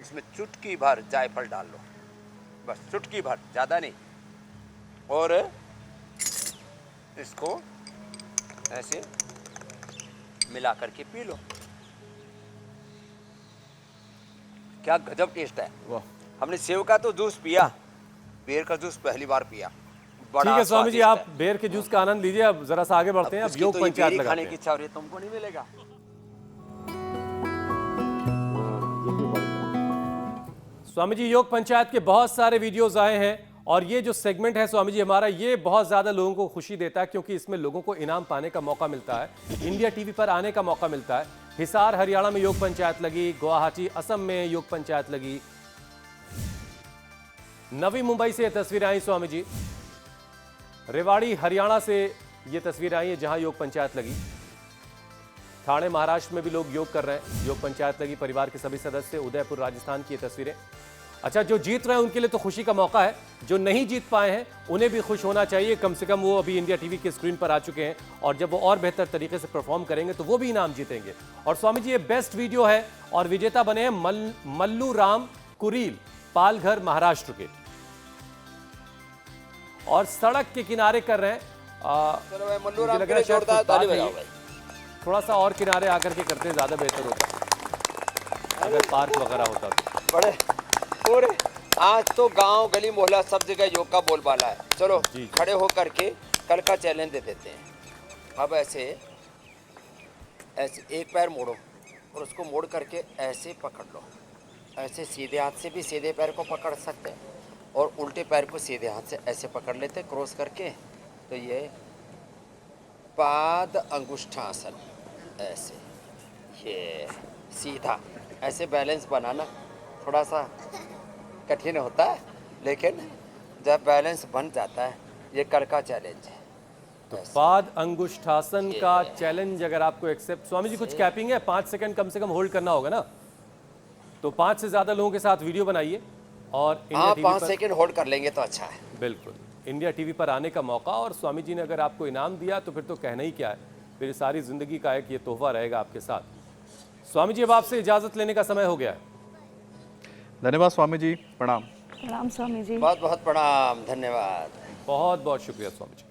इसमें चुटकी भर जायफल डाल लो, बस चुटकी भर, ज़्यादा नहीं। और इसको ऐसे मिला करके पी लो। क्या गजब टेस्ट है। वाह। हमने सेव का तो जूस पिया, बेर का जूस पहली बार पिया। ठीक है स्वामी जी, आप बेर के जूस का आनंद लीजिए। अब जरा सा आगे बढ़ते हैं। अब योग पंचायत लगाते खाने की हैं। इच्छा हो रही है, तुमको नहीं मिलेगा। स्वामी जी, योग पंचायत के बहुत सारे वीडियोस आए हैं, और ये जो सेगमेंट है स्वामी जी हमारा, ये बहुत ज़्यादा लोगों को खुशी देता है, क्योंकि इसमें लोगों को इनाम पाने का मौका मिलता है, इंडिया टीवी पर आने का मौका मिलता है। हिसार हरियाणा में योग पंचायत लगी, गुवाहाटी असम में योग पंचायत लगी, नवी मुंबई से ये तस्वीरें आई स्वामी जी। रेवाड़ी हरियाणा से ये तस्वीरें आई हैं जहां योग पंचायत लगी। ठाणे महाराष्ट्र में भी लोग योग कर रहे हैं। योग पंचायत लगी, परिवार के सभी सदस्य। उदयपुर राजस्थान की ये तस्वीरें। अच्छा, जो जीत रहे हैं उनके लिए तो खुशी का मौका है, जो नहीं जीत पाए हैं उन्हें भी खुश होना चाहिए। कम से कम वो अभी इंडिया टीवी की स्क्रीन पर आ चुके हैं और जब वो और बेहतर तरीके से परफॉर्म करेंगे तो वो भी इनाम जीतेंगे। और स्वामी जी, ये बेस्ट वीडियो है और विजेता बने हैं मल्लू राम कुरील, पालघर महाराष्ट्र के, और सड़क के किनारे कर रहे हैं। चलो भाई, मल्लू मुझे राम लग के रहा लिए है शायद जोरदार ताली फुटपाथ है बजाओ ये। भाई। थोड़ा सा और किनारे आकर के करते ज्यादा बेहतर होता, अगर पार्क वगैरह होता तो। बड़े पूरे आज तो गांव गली मोहल्ला सब जगह योग का बोलबाला है। चलो जी। खड़े होकर के कल का चैलेंज दे देते हैं। अब ऐसे ऐसे एक पैर मोड़ो और उसको मोड़ करके ऐसे पकड़ लो। ऐसे सीधे हाथ से भी सीधे पैर को पकड़ सकते हैं और उल्टे पैर को सीधे हाथ से ऐसे पकड़ लेते क्रॉस करके। तो ये पाद अंगुष्ठासन, ऐसे ये सीधा ऐसे बैलेंस बनाना थोड़ा सा कठिन होता है, लेकिन जब बैलेंस बन जाता है, ये कल का चैलेंज है। तो पाद अंगुष्ठासन का चैलेंज अगर आपको एक्सेप्ट, स्वामी जी कुछ कैपिंग है? 5 सेकंड कम से कम होल्ड करना होगा ना, तो 5 से ज्यादा लोगों के साथ वीडियो बनाइए और इंडिया हाँ, टीवी 5 पर, सेकंड होल्ड कर लेंगे तो अच्छा है। बिल्कुल इंडिया टीवी पर आने का मौका। और स्वामी जी ने अगर आपको इनाम दिया तो फिर तो कहना ही क्या है, फिर सारी जिंदगी का एक ये तोहफा रहेगा आपके साथ। स्वामी जी, अब आपसे इजाजत लेने का समय हो गया है। धन्यवाद स्वामी जी, प्रणाम। प्रणाम स्वामी जी। बहुत बहुत प्रणाम, धन्यवाद। बहुत बहुत शुक्रिया स्वामी जी।